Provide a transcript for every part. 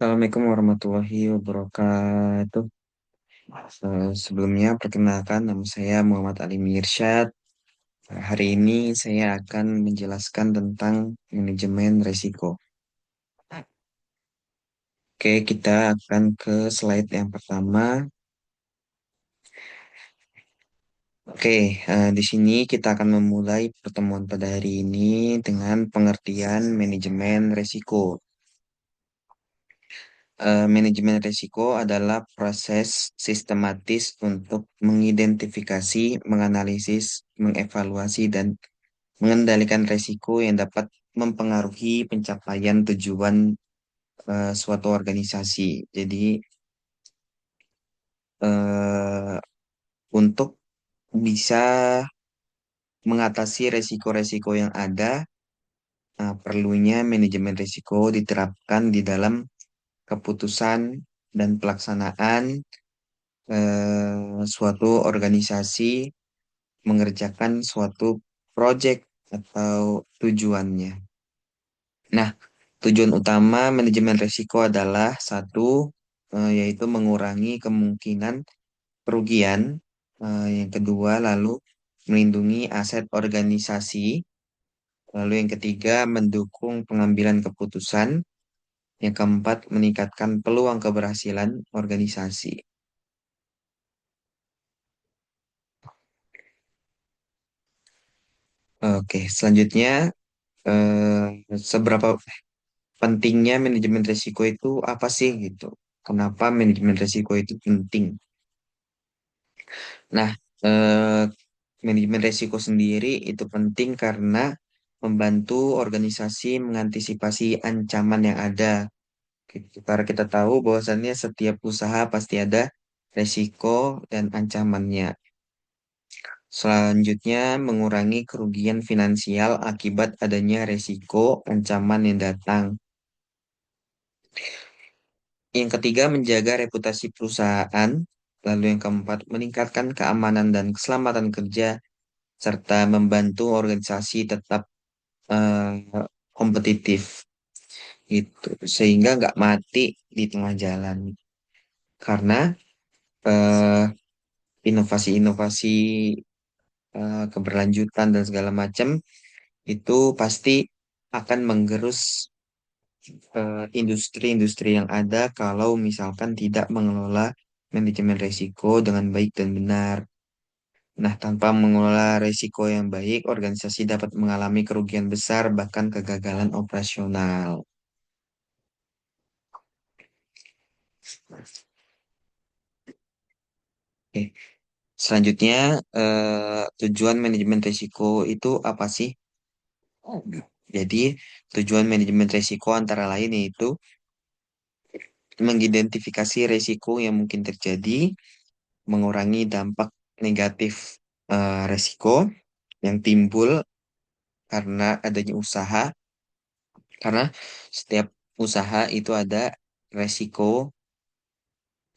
Assalamualaikum warahmatullahi wabarakatuh. Sebelumnya, perkenalkan nama saya Muhammad Ali Mirsyad. Hari ini saya akan menjelaskan tentang manajemen risiko. Oke, kita akan ke slide yang pertama. Oke, di sini kita akan memulai pertemuan pada hari ini dengan pengertian manajemen risiko. Manajemen risiko adalah proses sistematis untuk mengidentifikasi, menganalisis, mengevaluasi, dan mengendalikan risiko yang dapat mempengaruhi pencapaian tujuan suatu organisasi. Jadi, eh, untuk bisa mengatasi risiko-risiko yang ada, perlunya manajemen risiko diterapkan di dalam keputusan dan pelaksanaan suatu organisasi mengerjakan suatu proyek atau tujuannya. Nah, tujuan utama manajemen risiko adalah satu, yaitu mengurangi kemungkinan kerugian. Yang kedua, lalu melindungi aset organisasi. Lalu yang ketiga, mendukung pengambilan keputusan. Yang keempat, meningkatkan peluang keberhasilan organisasi. Oke, selanjutnya, seberapa pentingnya manajemen risiko itu apa sih gitu? Kenapa manajemen risiko itu penting? Nah, eh, manajemen risiko sendiri itu penting karena membantu organisasi mengantisipasi ancaman yang ada. Gitu. Karena kita tahu bahwasannya setiap usaha pasti ada risiko dan ancamannya. Selanjutnya, mengurangi kerugian finansial akibat adanya risiko ancaman yang datang. Yang ketiga, menjaga reputasi perusahaan. Lalu yang keempat, meningkatkan keamanan dan keselamatan kerja, serta membantu organisasi tetap eh, kompetitif. Gitu. Sehingga nggak mati di tengah jalan. Karena eh, inovasi-inovasi keberlanjutan dan segala macam itu pasti akan menggerus industri-industri yang ada kalau misalkan tidak mengelola manajemen risiko dengan baik dan benar. Nah, tanpa mengelola risiko yang baik, organisasi dapat mengalami kerugian besar, bahkan kegagalan operasional. Oke. Selanjutnya, tujuan manajemen risiko itu apa sih? Jadi, tujuan manajemen risiko antara lain yaitu mengidentifikasi risiko yang mungkin terjadi, mengurangi dampak negatif risiko yang timbul karena adanya usaha, karena setiap usaha itu ada resiko.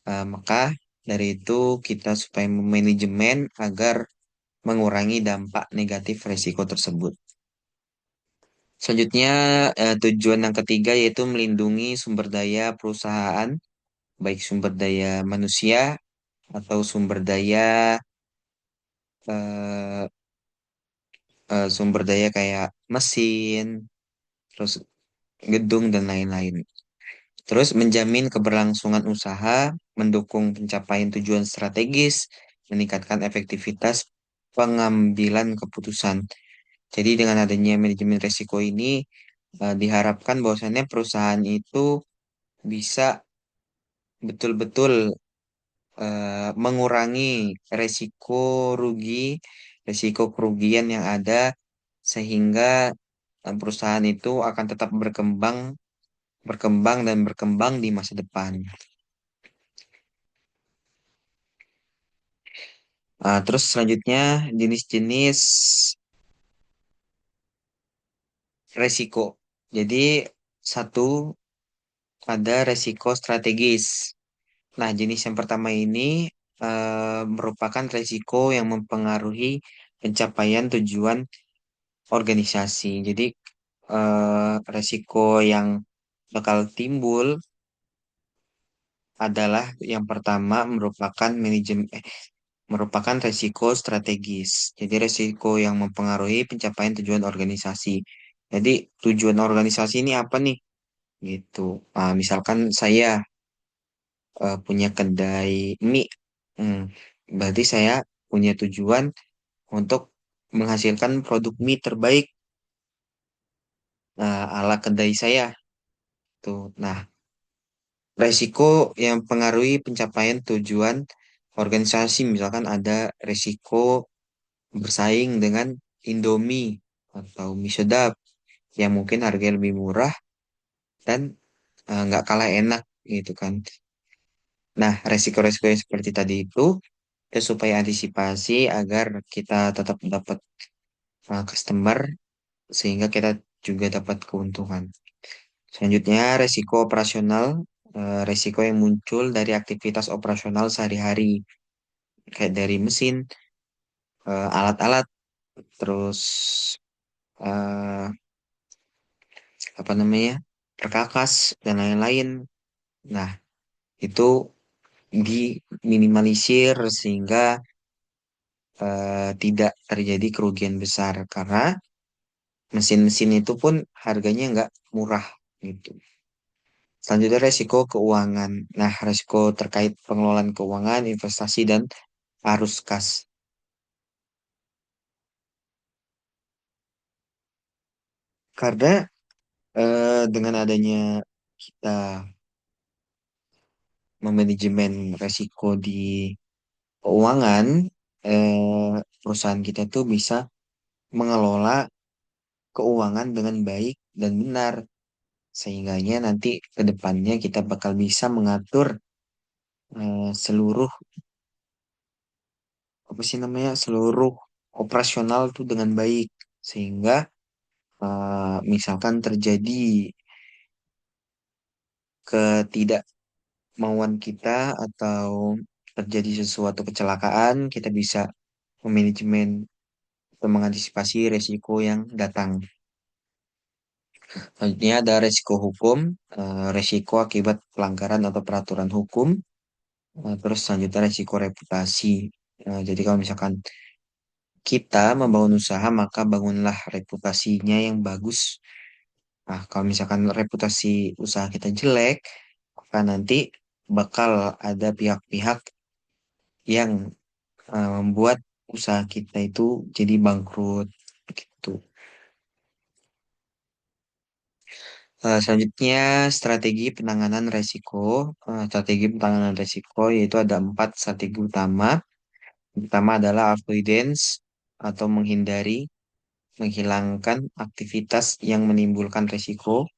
Maka dari itu kita supaya memanajemen agar mengurangi dampak negatif resiko tersebut. Selanjutnya, tujuan yang ketiga yaitu melindungi sumber daya perusahaan, baik sumber daya manusia atau sumber daya eh, sumber daya kayak mesin, terus gedung dan lain-lain. Terus menjamin keberlangsungan usaha, mendukung pencapaian tujuan strategis, meningkatkan efektivitas pengambilan keputusan. Jadi dengan adanya manajemen risiko ini diharapkan bahwasannya perusahaan itu bisa betul-betul mengurangi resiko rugi, resiko kerugian yang ada sehingga perusahaan itu akan tetap berkembang, berkembang dan berkembang di masa depan. Terus selanjutnya jenis-jenis resiko. Jadi satu ada resiko strategis. Nah, jenis yang pertama ini merupakan resiko yang mempengaruhi pencapaian tujuan organisasi. Jadi resiko yang bakal timbul adalah yang pertama merupakan resiko strategis. Jadi resiko yang mempengaruhi pencapaian tujuan organisasi. Jadi tujuan organisasi ini apa nih? Gitu. Nah, misalkan saya punya kedai mie. Hmm, berarti saya punya tujuan untuk menghasilkan produk mie terbaik ala kedai saya. Tuh. Nah, resiko yang pengaruhi pencapaian tujuan organisasi, misalkan ada resiko bersaing dengan Indomie atau mie sedap yang mungkin harganya lebih murah dan nggak kalah enak gitu kan. Nah, resiko-resiko yang seperti tadi itu ya supaya antisipasi agar kita tetap dapat customer sehingga kita juga dapat keuntungan. Selanjutnya, resiko operasional, resiko yang muncul dari aktivitas operasional sehari-hari, kayak dari mesin, alat-alat, terus eh, apa namanya, perkakas, dan lain-lain. Nah, itu diminimalisir sehingga tidak terjadi kerugian besar karena mesin-mesin itu pun harganya nggak murah gitu. Selanjutnya resiko keuangan. Nah, resiko terkait pengelolaan keuangan, investasi, dan arus kas. Karena dengan adanya kita memanajemen resiko di keuangan, perusahaan kita tuh bisa mengelola keuangan dengan baik dan benar. Sehingganya nanti ke depannya kita bakal bisa mengatur seluruh, apa sih namanya, seluruh operasional tuh dengan baik. Sehingga misalkan terjadi ketidakmauan kita atau terjadi sesuatu kecelakaan, kita bisa memanajemen atau mengantisipasi resiko yang datang. Selanjutnya ada resiko hukum, resiko akibat pelanggaran atau peraturan hukum, terus selanjutnya resiko reputasi. Jadi kalau misalkan kita membangun usaha, maka bangunlah reputasinya yang bagus. Nah, kalau misalkan reputasi usaha kita jelek, maka nanti bakal ada pihak-pihak yang membuat usaha kita itu jadi bangkrut gitu. Selanjutnya strategi penanganan resiko. Strategi penanganan resiko yaitu ada empat strategi utama. Yang pertama adalah avoidance atau menghindari, menghilangkan aktivitas yang menimbulkan resiko.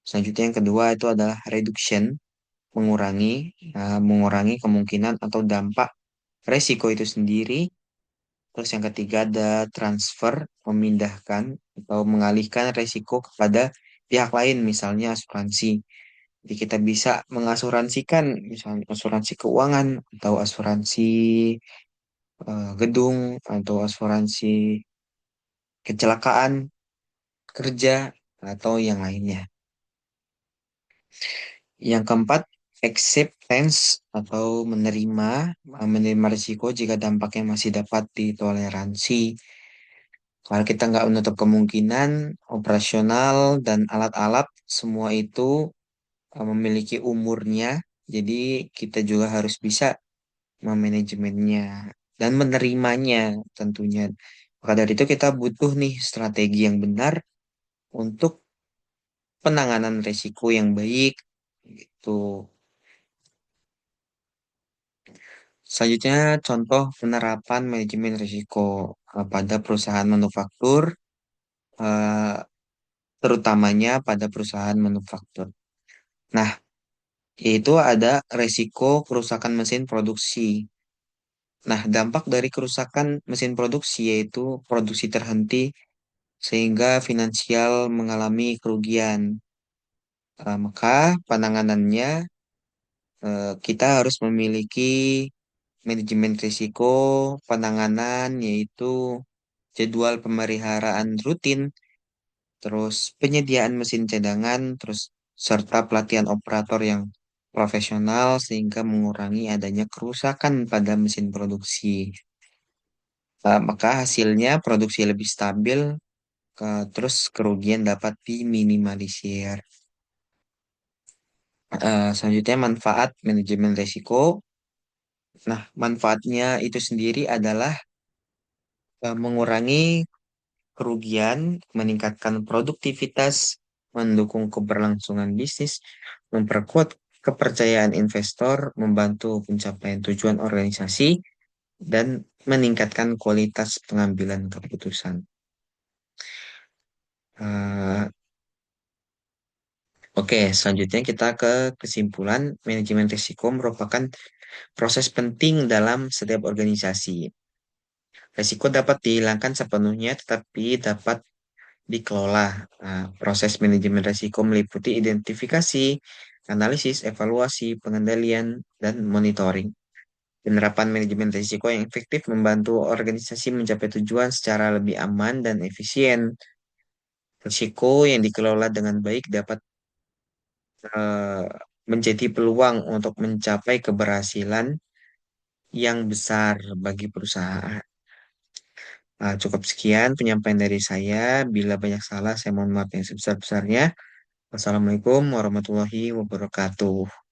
Selanjutnya yang kedua itu adalah reduction, mengurangi, mengurangi kemungkinan atau dampak resiko itu sendiri. Terus yang ketiga ada transfer, memindahkan atau mengalihkan resiko kepada pihak lain, misalnya asuransi. Jadi kita bisa mengasuransikan, misalnya asuransi keuangan atau asuransi gedung atau asuransi kecelakaan kerja atau yang lainnya. Yang keempat, acceptance atau menerima risiko jika dampaknya masih dapat ditoleransi. Kalau kita nggak menutup kemungkinan, operasional dan alat-alat semua itu memiliki umurnya, jadi kita juga harus bisa memanajemennya dan menerimanya tentunya. Maka dari itu kita butuh nih strategi yang benar untuk penanganan risiko yang baik gitu. Selanjutnya contoh penerapan manajemen risiko pada perusahaan manufaktur, eh, terutamanya pada perusahaan manufaktur. Nah, yaitu ada resiko kerusakan mesin produksi. Nah, dampak dari kerusakan mesin produksi yaitu produksi terhenti sehingga finansial mengalami kerugian. Maka penanganannya kita harus memiliki manajemen risiko penanganan yaitu jadwal pemeliharaan rutin, terus penyediaan mesin cadangan, terus serta pelatihan operator yang profesional sehingga mengurangi adanya kerusakan pada mesin produksi. Maka hasilnya produksi lebih stabil, terus kerugian dapat diminimalisir. Selanjutnya manfaat manajemen risiko. Nah, manfaatnya itu sendiri adalah mengurangi kerugian, meningkatkan produktivitas, mendukung keberlangsungan bisnis, memperkuat kepercayaan investor, membantu pencapaian tujuan organisasi, dan meningkatkan kualitas pengambilan keputusan. Eh, Oke, selanjutnya kita ke kesimpulan. Manajemen risiko merupakan proses penting dalam setiap organisasi. Risiko dapat dihilangkan sepenuhnya, tetapi dapat dikelola. Nah, proses manajemen risiko meliputi identifikasi, analisis, evaluasi, pengendalian, dan monitoring. Penerapan manajemen risiko yang efektif membantu organisasi mencapai tujuan secara lebih aman dan efisien. Risiko yang dikelola dengan baik dapat eh, menjadi peluang untuk mencapai keberhasilan yang besar bagi perusahaan. Cukup sekian penyampaian dari saya. Bila banyak salah, saya mohon maaf yang sebesar-besarnya. Wassalamualaikum warahmatullahi wabarakatuh.